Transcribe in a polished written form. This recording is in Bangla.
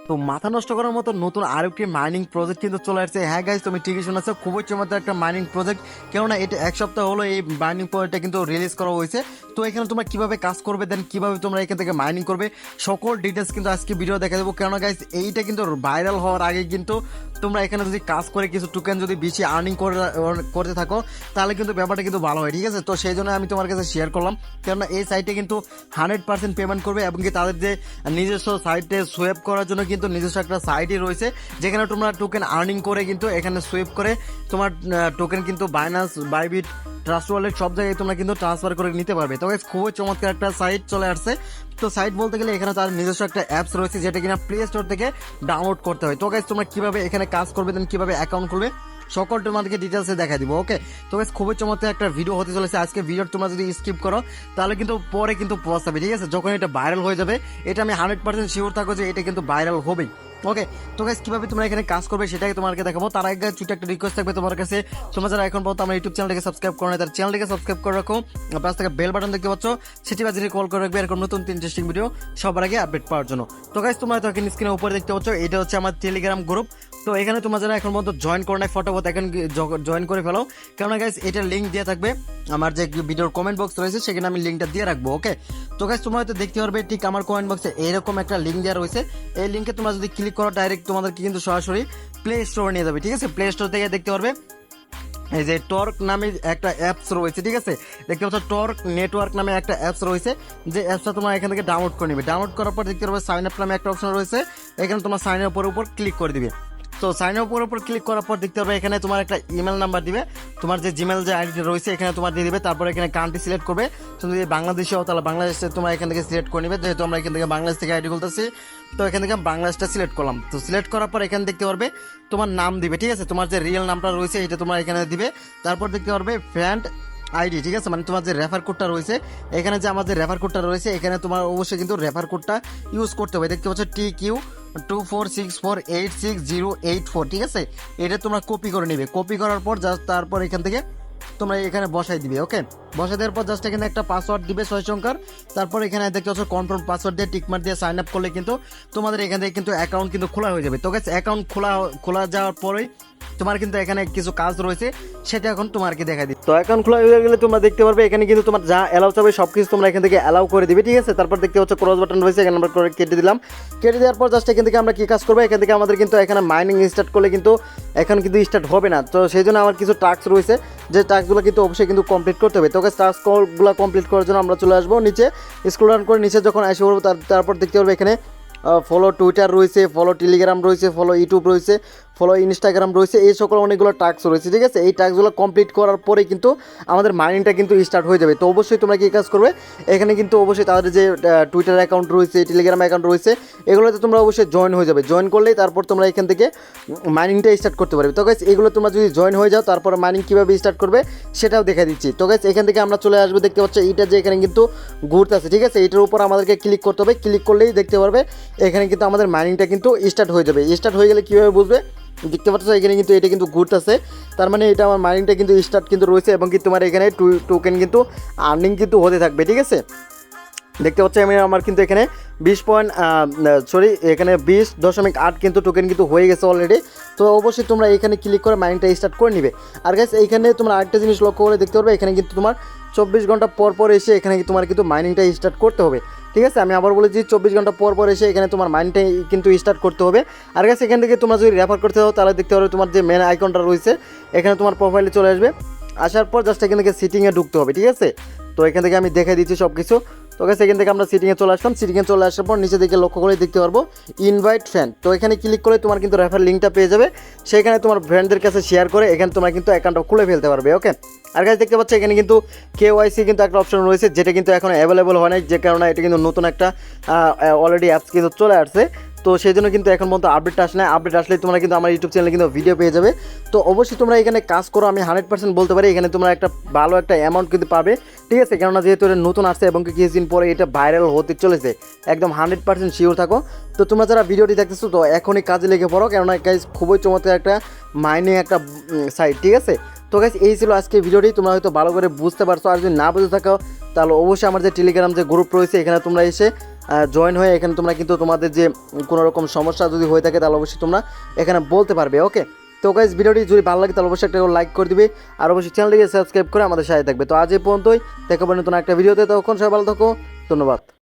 তো মাথা নষ্ট করার মতো নতুন আরেকটি মাইনিং প্রজেক্ট কিন্তু চলে আসছে। হ্যাঁ গাইস, তুমি ঠিকই শুনেছো, খুবই চমৎকার একটা মাইনিং প্রজেক্ট। কেননা এটা এক সপ্তাহ হলো এই মাইনিং প্রজেক্টটা কিন্তু রিলিজ করা হয়েছে। তো এখানে তোমরা কিভাবে কাজ করবে, দেন কিভাবে তোমরা এখান থেকে মাইনিং করবে, সকল ডিটেলস কিন্তু আজকে ভিডিও দেখা দেবো। কেননা গাইস, এইটা কিন্তু ভাইরাল হওয়ার আগে কিন্তু তোমরা এখানে যদি কাজ করে কিছু টোকেন যদি বেশি আর্নিং করতে থাকো, তাহলে কিন্তু ব্যাপারটা কিন্তু ভালো হয়। ঠিক আছে, তো সেই জন্য আমি তোমার কাছে শেয়ার করলাম। কেননা এই সাইটে কিন্তু 100% পেমেন্ট করবে, এবং কি তাদের যে নিজস্ব সাইটে সোয়েপ করার জন্য কিন্তু নিজস্ব একটা সাইটই রয়েছে, যেখানে তোমরা টোকেন আর্নিং করে কিন্তু এখানে সোয়েপ করে তোমার টোকেন কিন্তু বাইনান্স, বাইবিট, ট্রাস্ট ওয়ালেট সব জায়গায় তোমরা কিন্তু ট্রান্সফার করে নিতে পারবে। তো খুবই চমৎকার একটা সাইট চলে আসছে। তো সাইট বলতে গেলে এখানে তার নিজস্ব একটা অ্যাপস রয়েছে, যেটা কিনা প্লে স্টোর থেকে ডাউনলোড করতে হয়। তো গাইস, তোমরা কিভাবে এখানে কাজ করবে, দেন কিভাবে অ্যাকাউন্ট খুলবে, সকল তোমাদেরকে ডিটেলসে দেখা দিব। ওকে, তো গাইস, খুবই চমৎকার একটা ভিডিও হতে চলেছে আজকে। ভিডিও তোমরা যদি স্কিপ করো তাহলে কিন্তু পরে কিন্তু পৌঁছাবে। ঠিক আছে, যখন এটা ভাইরাল হয়ে যাবে, এটা আমি 100% শিওর থাকো যে এটা কিন্তু ভাইরাল হবেই। ওকে, তো গাইস, কিভাবে তোমরা এখানে কাজ করবে সেটাই তোমাকে দেখাবো। তার আগে ছোট একটা রিকোয়েস্ট থাকবে তোমার কাছে, তোমরা যারা এখন পর্যন্ত আমার ইউটিউব চ্যানেলটাকে সাবস্ক্রাইব করো না, তার চ্যানেলটাকে সাবস্ক্রাইব করে রাখো। পাশ থেকে বেল বাটন দেখতে পাচ্ছ, সেটি বাজিয়ে কল করে রাখবে এরকম নতুন ইন্টারেস্টিং ভিডিও সবার আগে আপডেট পাওয়ার জন্য। তো গাইস, তোমরা তো এখানে স্ক্রিনের উপরে দেখতে পাচ্ছ, এটা হচ্ছে আমার টেলিগ্রাম গ্রুপ। তো এখানে তোমরা যারা এখন পর্যন্ত জয়েন করো নাই, ফটোফট এখন জয়েন করে ফেলো। কেননা গাইস, এটার লিঙ্ক দেওয়া থাকবে আমার যে ভিডিওর কমেন্ট বক্স রয়েছে, সেখানে আমি লিঙ্কটা দিয়ে রাখবো। ওকে, তো গাইস, তোমরা হয়তো দেখতে পারবে ঠিক আমার কমেন্ট বক্সে এরকম একটা লিঙ্ক দেওয়া রয়েছে। এই লিঙ্কে তোমরা যদি ক্লিক করো, ডাইরেক্ট তোমাদেরকে কিন্তু সরাসরি প্লে স্টোরে নিয়ে যাবে। ঠিক আছে, প্লে স্টোর থেকে দেখতে পারবে এই যে টর্ক নামে একটা অ্যাপস রয়েছে। ঠিক আছে, দেখতে পাচ্ছ টর্ক নেটওয়ার্ক নামে একটা অ্যাপস রয়েছে, যে অ্যাপসটা তোমরা এখান থেকে ডাউনলোড করে নিবে। ডাউনলোড করার পর দেখতে পারবে সাইন আপ নামে একটা অপশন রয়েছে, এখানে তোমার সাইন আপ উপর ক্লিক করে দিবে। তো সাইন আপ উপর ক্লিক করার পর দেখতে পারবে এখানে তোমার একটা ইমেল নাম্বার দিবে, তোমার যে জিমেল যে আইডি রয়েছে এখানে তোমার দিয়ে দিবে। তারপর এখানে কান্ট্রি সিলেক্ট করবে, তুমি যদি বাংলাদেশে হও তাহলে বাংলাদেশে তোমার এখান থেকে সিলেক্ট করে নিবে। যেহেতু আমরা এখান থেকে বাংলাদেশ থেকে আইডি খুলতেছি, তো এখান থেকে বাংলাদেশটা সিলেক্ট করলাম। তো সিলেক্ট করার পর এখানে দেখতে পারবে তোমার নাম দিবে। ঠিক আছে, তোমার যে রিয়েল নামটা রয়েছে এটা তোমার এখানে দিবে। তারপর দেখতে পারবে ফ্রেন্ড আইডি। ঠিক আছে, মানে তোমার যে রেফার কোডটা রয়েছে, এখানে যে আমাদের রেফার কোডটা রয়েছে, এখানে তোমার অবশ্যই কিন্তু রেফার কোডটা ইউজ করতে হবে। দেখতে পাচ্ছ TQ2464868084। ঠিক আছে, এটা তোমরা কপি করে নিবে। কপি করার পর জাস্ট তারপর এখান থেকে তোমরা এখানে বসাই দিবে। ওকে, বসাই দেওয়ার পর জাস্ট এখানে একটা পাসওয়ার্ড দিবে 6 সংখ্যার। তারপর এখানে দেখতে পাচ্ছ কনফার্ম পাসওয়ার্ড দিয়ে টিকমার্ক দিয়ে সাইন আপ করলে কিন্তু তোমাদের এখান থেকে কিন্তু অ্যাকাউন্ট কিন্তু খোলা হয়ে যাবে। তো গাইস, অ্যাকাউন্ট খোলা যাওয়ার পরেই তোমার কিন্তু এখানে কিছু কাজ রয়েছে, সেটা এখন তোমাকে দেখাই দিই। তো অ্যাকাউন্ট খোলা হয়ে গেলে তোমরা দেখতে পারবে এখানে কিন্তু তোমার যা অ্যালাউ চাবে সবকিছু তোমরা এখান থেকে অ্যালাউ করে দিবে। ঠিক আছে, তারপর দেখতে পাচ্ছ ক্রস বাটন রয়েছে, এখানে আমরা করে কেটে দিলাম। কেটে দেওয়ার পর জাস্ট এখান থেকে আমরা কি কাজ করবো, এখান থেকে আমাদের কিন্তু এখানে মাইনিং স্টার্ট করলে কিন্তু এখন কিন্তু স্টার্ট হবে না। তো সেই জন্য আমার কিছু টাস্ক রয়েছে, যে টাস্কগুলো কিন্তু অবশ্যই কিন্তু কমপ্লিট করতে হবে। তো টাস্কগুলো কমপ্লিট করার জন্য আমরা চলে আসবো নিচে, স্ক্রল ডাউন করে নিচে যখন এসে পড়বো, তারপর দেখতে পারবে এখানে ফলো টুইটার রয়েছে, ফলো টেলিগ্রাম রয়েছে, ফলো ইউটিউব রয়েছে, ফলো ইনস্টাগ্রাম রয়েছে, এই সকল অনেকগুলো টাস্ক রয়েছে। ঠিক আছে, এই টাস্কগুলো কমপ্লিট করার পরে কিন্তু আমাদের মাইনিংটা কিন্তু স্টার্ট হয়ে যাবে। তো অবশ্যই তোমরা কী কাজ করবে, এখানে কিন্তু অবশ্যই তাদের যে টুইটার অ্যাকাউন্ট রয়েছে, টেলিগ্রাম অ্যাকাউন্ট রয়েছে, এগুলোতে তোমরা অবশ্যই জয়েন হয়ে যাবে। জয়েন করলেই তারপর তোমরা এখান থেকে মাইনিংটা স্টার্ট করতে পারবে। তো গাইস, এগুলো তোমরা যদি জয়েন হয়ে যাও, তারপর মাইনিং কীভাবে স্টার্ট করবে সেটাও দেখা দিচ্ছি। তো গাইস, এখান থেকে আমরা চলে আসবো, দেখতে পাচ্ছ এইটা যে এখানে কিন্তু ঘুরতে আছে। ঠিক আছে, এটার উপর আমাদেরকে ক্লিক করতে হবে। ক্লিক করলেই দেখতে পারবে এখানে কিন্তু আমাদের মাইনিংটা কিন্তু স্টার্ট হয়ে যাবে। স্টার্ট হয়ে গেলে কীভাবে বুঝবে, দেখতে পাচ্ছ এখানে কিন্তু এটা কিন্তু ঘুরতেছে, তার মানে এটা আমার মাইনিংটা কিন্তু স্টার্ট কিন্তু রয়েছে, এবং কি তোমার এখানে টোকেন কিন্তু আর্নিং কিন্তু হতে থাকবে। ঠিক আছে, দেখতে পাচ্ছ আমার কিন্তু এখানে 20.8 কিন্তু টোকেন কিন্তু হয়ে গেছে অলরেডি। তো অবশ্যই তোমরা এখানে ক্লিক করে মাইনিংটা স্টার্ট করে নিবে। আর গাইস, এইখানে তোমরা আরেকটা জিনিস লক্ষ্য করে দেখতে পারবে, এখানে কিন্তু তোমার 24 ঘন্টা পর পর এসে এখানে তোমার কিন্তু মাইনিংটা স্টার্ট করতে হবে। ঠিক আছে, আমি আবার বলেছি 24 ঘন্টা পর পর এসে এখানে তোমার মাইনিংটা কিন্তু স্টার্ট করতে হবে। আর গাইস, এখান থেকে তোমরা যদি রেফার করতে হও, তাহলে দেখতে পারবে তোমার যে মেন আইকনটা রয়েছে, এখানে তোমার প্রোফাইলে চলে আসবে। আসার পর জাস্ট এখান থেকে সিটিংয়ে ঢুকতে হবে। ঠিক আছে, তো এখান থেকে আমি দেখাই দিচ্ছি সব কিছু। তো গাইস, এখান থেকে আমরা সিটিংয়ে চলে আসলাম। সিটিংয়ে চলে আসার পর নিচে দিকে লক্ষ্য করে দেখতে পারবো ইনভাইট ফ্রেন্ড। তো এখানে ক্লিক করে তোমার কিন্তু রেফার লিঙ্কটা পেয়ে যাবে, সেখানে তোমার ফ্রেন্ডদের কাছে শেয়ার করে এখানে তোমার কিন্তু অ্যাকাউন্টটা খুলে ফেলতে পারবে। ওকে, আর গাইস, দেখতে পাচ্ছ এখানে কিন্তু KYC কিন্তু একটা অপশন রয়েছে, যেটা কিন্তু এখন অ্যাভেলেবল হয় নাই, যে কারণে এটা কিন্তু নতুন একটা অলরেডি অ্যাপস কিন্তু চলে আসছে। তো সেই জন্য কিন্তু এখন পর্যন্ত আপডেট আসলে আসলেই তোমরা কিন্তু আমার ইউটিউব চ্যানেলে কিন্তু ভিডিও পেয়ে যাবে। তো অবশ্যই তোমরা এখানে কাজ করো, আমি 100% বলতে পারি এখানে তোমরা একটা ভালো একটা অ্যামাউন্ট কিন্তু পাবে। ঠিক আছে, কেননা যেহেতু এটা নতুন আসছে এবং কিছুদিন পরে এটা ভাইরাল হতে চলেছে, একদম 100% শিওর থাকো। তো তোমরা যারা ভিডিওটি দেখতেছো, তো এখনই কাজে লেগে পড়ো, কেননা গাইস খুবই চমৎকার একটা মাইনিং একটা সাইট। ঠিক আছে, তো গাইস, এই ছিল আজকে ভিডিওটি, তোমরা হয়তো ভালো করে বুঝতে পারছো। আর যদি না বুঝে থাকো, তাহলে অবশ্যই আমার যে টেলিগ্রাম যে গ্রুপ রয়েছে, এখানে তোমরা এসে জয়েন হয়ে এখানে তোমরা কিন্তু তোমাদের যে কোনো রকম সমস্যা যদি হয়ে থাকে তাহলে অবশ্যই তোমরা এখানে বলতে পারবে। ওকে, তো গাইজ ভিডিওটি যদি ভালো লাগে তাহলে অবশ্যই একটা লাইক করে দিবে, আর অবশ্যই চ্যানেলটিকে সাবস্ক্রাইব করে আমাদের সাথে থাকবে। তো আজ এই পর্যন্তই, দেখা হবে নতুন একটা ভিডিওতে, তখন সবাই ভালো থাকো, ধন্যবাদ।